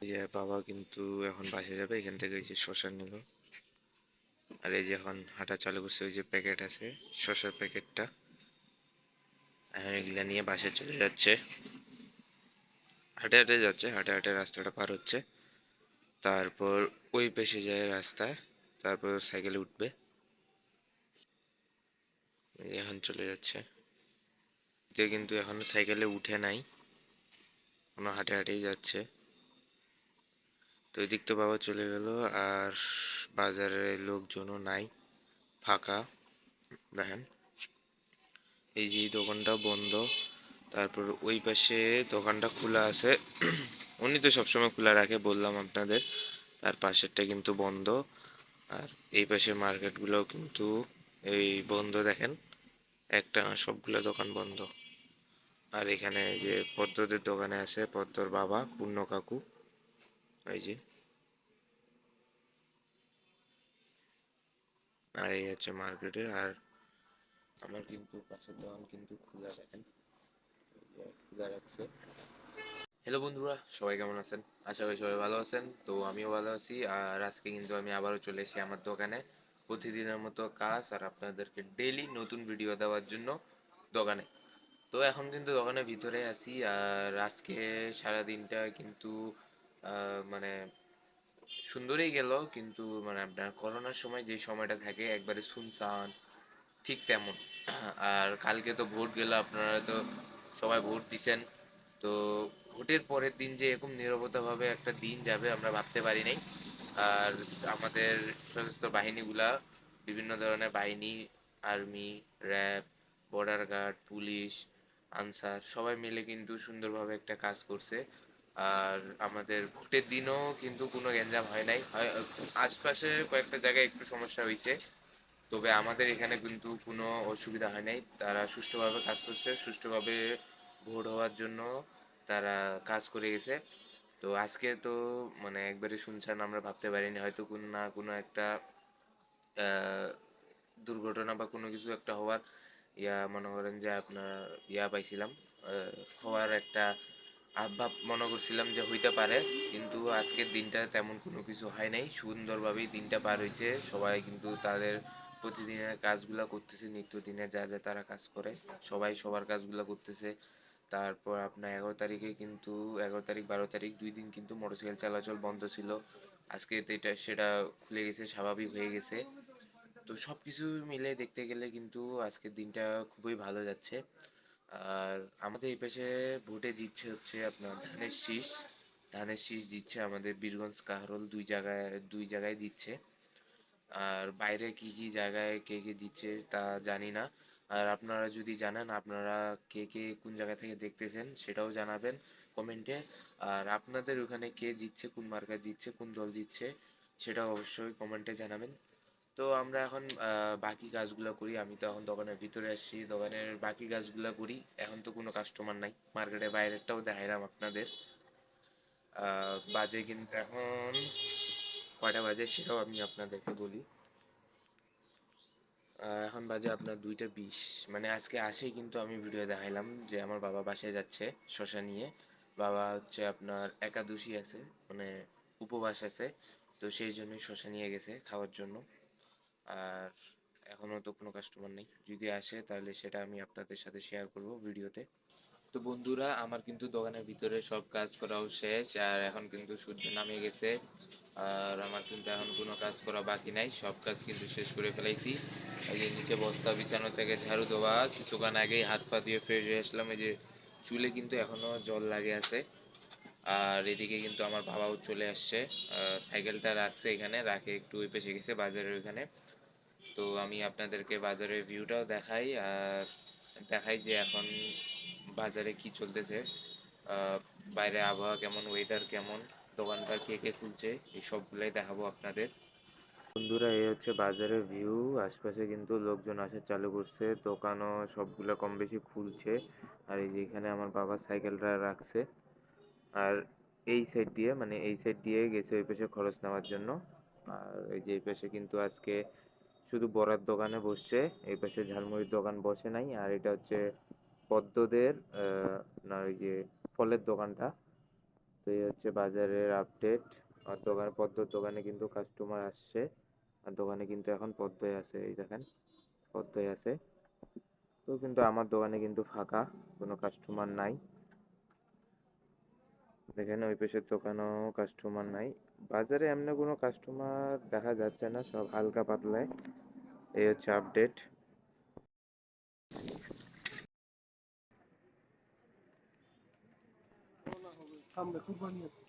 এই যে বাবা কিন্তু এখন বাসে যাবে, এখান থেকে এই যে শসা নিল। আর এই যে এখন হাঁটা চালু করছে, ওই যে প্যাকেট আছে শসার প্যাকেটটা, এখন এগুলা নিয়ে বাসে চলে যাচ্ছে। হাঁটে হাঁটে যাচ্ছে, হাঁটে হাঁটে রাস্তাটা পার হচ্ছে। তারপর ওই পাশে যায় রাস্তায়, তারপর সাইকেলে উঠবে। এই যে এখন চলে যাচ্ছে, কিন্তু এখনো সাইকেলে উঠে নাই, এখনো হাঁটে হাঁটেই যাচ্ছে। তো ওই দিক তো বাবা চলে গেল। আর বাজারে লোকজনও নাই, ফাঁকা। দেখেন এই যে এই দোকানটা বন্ধ, তারপর ওই পাশে দোকানটা খোলা আছে। উনি তো সবসময় খোলা রাখে, বললাম আপনাদের। তার পাশেরটা কিন্তু বন্ধ। আর এই পাশের মার্কেটগুলোও কিন্তু এই বন্ধ, দেখেন একটা না, সবগুলো দোকান বন্ধ। আর এখানে এই যে পদ্মদের দোকানে আছে পদ্মর বাবা পূর্ণ কাকু, এই যে। আর এই হচ্ছে মার্কেটে। আর আমার কিন্তু পাশের দোকান কিন্তু খোলা, দেখেন খোলা রাখছে। হ্যালো বন্ধুরা, সবাই কেমন আছেন? আশা করি সবাই ভালো আছেন। তো আমিও ভালো আছি। আর আজকে কিন্তু আমি আবারও চলে এসেছি আমার দোকানে, প্রতিদিনের মতো কাজ আর আপনাদেরকে ডেইলি নতুন ভিডিও দেওয়ার জন্য দোকানে। তো এখন কিন্তু দোকানের ভিতরে আছি। আর আজকে সারা দিনটা কিন্তু মানে সুন্দরই গেল, কিন্তু মানে আপনার করোনার সময় যে সময়টা থাকে একবারে সুনসান, ঠিক তেমন। আর কালকে তো ভোট গেল, আপনারা তো সবাই ভোট দিছেন। তো ভোটের পরের দিন যে এরকম নীরবতাভাবে একটা দিন যাবে আমরা ভাবতে পারি নাই। আর আমাদের সশস্ত্র বাহিনীগুলা, বিভিন্ন ধরনের বাহিনী, army, RAB, border guard, police, Ansar সবাই মিলে কিন্তু সুন্দরভাবে একটা কাজ করছে। আর আমাদের ভোটের দিনও কিন্তু কোনো গ্যাঞ্জাম হয় নাই, হয় আশপাশে কয়েকটা জায়গায় একটু সমস্যা হয়েছে, তবে আমাদের এখানে কিন্তু কোনো অসুবিধা হয় নাই। তারা সুষ্ঠুভাবে কাজ করছে, সুষ্ঠুভাবে ভোট হওয়ার জন্য তারা কাজ করে গেছে। তো আজকে তো মানে একবারে শুনছেন, আমরা ভাবতে পারিনি হয়তো কোনো না কোনো একটা আহ, দুর্ঘটনা বা কোনো কিছু একটা হওয়ার মনে করেন যে আপনার পাইছিলাম, হওয়ার একটা আভাব মনে করছিলাম যে হইতে পারে। কিন্তু আজকের দিনটা তেমন কোনো কিছু হয় নাই, সুন্দরভাবেই দিনটা পার হয়েছে। সবাই কিন্তু তাদের প্রতিদিনের কাজগুলা করতেছে, নিত্যদিনে যা যা তারা কাজ করে সবাই সবার কাজগুলা করতেছে। তারপর আপনার 11 তারিখে কিন্তু 11 তারিখ 12 তারিখ 2 দিন কিন্তু মোটরসাইকেল চলাচল বন্ধ ছিল। আজকে তো এটা সেটা খুলে গেছে, স্বাভাবিক হয়ে গেছে। তো সব কিছু মিলে দেখতে গেলে কিন্তু আজকের দিনটা খুবই ভালো যাচ্ছে। আর আমাদের এই পাশে ভোটে জিতছে হচ্ছে আপনার ধানের শীষ। ধানের শীষ জিতছে আমাদের বীরগঞ্জ কাহারোল, দুই জায়গায় জিতছে। আর বাইরে কি কি জায়গায় কে কে জিতছে তা জানি না। আর আপনারা যদি জানেন, আপনারা কে কে কোন জায়গা থেকে দেখতেছেন সেটাও জানাবেন কমেন্টে। আর আপনাদের ওখানে কে জিতছে, কোন মার্কা জিতছে, কোন দল জিতছে সেটাও অবশ্যই কমেন্টে জানাবেন। তো আমরা এখন বাকি কাজগুলো করি। আমি তো এখন দোকানের ভিতরে আসছি, দোকানের বাকি কাজগুলো করি। এখন তো কোনো কাস্টমার নাই, মার্কেটে বাইরেরটাও দেখাইলাম আপনাদের। বাজে কিন্তু এখন কয়টা বাজে সেটাও আমি আপনাদেরকে বলি। এখন বাজে আপনার 2টা 20। মানে আজকে আসেই কিন্তু আমি ভিডিও দেখাইলাম যে আমার বাবা বাসায় যাচ্ছে শশা নিয়ে। বাবা হচ্ছে আপনার একাদশী আছে, মানে উপবাস আছে। তো সেই জন্যই শশা নিয়ে গেছে খাওয়ার জন্য। আর এখনো তো কোনো কাস্টমার নেই, যদি আসে তাহলে সেটা আমি আপনাদের সাথে শেয়ার করব ভিডিওতে। তো বন্ধুরা, আমার কিন্তু দোকানের ভিতরে সব কাজ করাও শেষ, আর এখন কিন্তু সূর্য নামে গেছে। আর আমার কিন্তু এখন কোনো কাজ করা বাকি নাই, সব কাজ কিন্তু শেষ করে ফেলাইছি। এই যে নিচে বস্তা বিছানো থেকে ঝাড়ু দেওয়া, কিছুক্ষণ আগেই হাত পা দিয়ে ফ্রেশ হয়ে আসলাম। এই যে চুলে কিন্তু এখনো জল লাগে আছে। আর এদিকে কিন্তু আমার বাবাও চলে আসছে, সাইকেলটা রাখছে এখানে, রাখে একটু ওই পাশে গেছে বাজারের ওইখানে। তো আমি আপনাদেরকে বাজারের ভিউটাও দেখাই, আর দেখাই যে এখন বাজারে কি চলতেছে, আহ, বাইরে আবহাওয়া কেমন, ওয়েদার কেমন, দোকানপাট কে কে খুলছে, এই সবগুলাই দেখাবো আপনাদের। বন্ধুরা, এই হচ্ছে বাজারের ভিউ। আশপাশে কিন্তু লোকজন আসা চালু করছে, দোকানও সবগুলো কম বেশি খুলছে। আর এই যে এখানে আমার বাবা সাইকেলটা রাখছে। আর এই সাইড দিয়ে গেছে ওই পাশে খরচ নেওয়ার জন্য। আর এই যে এই পাশে কিন্তু আজকে শুধু বড়ার দোকানে বসছে, এই পাশে ঝালমুড়ির দোকান বসে নাই। আর এটা হচ্ছে পদ্মদের না, ওই যে ফলের দোকানটা। তো এই হচ্ছে বাজারের আপডেট। আর পদ্মর দোকানে কিন্তু কাস্টমার আসছে, আর দোকানে কিন্তু এখন পদ্মই আছে, এই দেখেন পদ্মই আছে। তো কিন্তু আমার দোকানে কিন্তু ফাঁকা, কোনো কাস্টমার নাই। দেখেন ওই পাশের দোকানেও কাস্টমার নাই। বাজারে এমনি কোনো কাস্টমার দেখা যাচ্ছে না, সব হালকা পাতলায়। এই হচ্ছে আপডেট। সামনে কুরবানি আছে।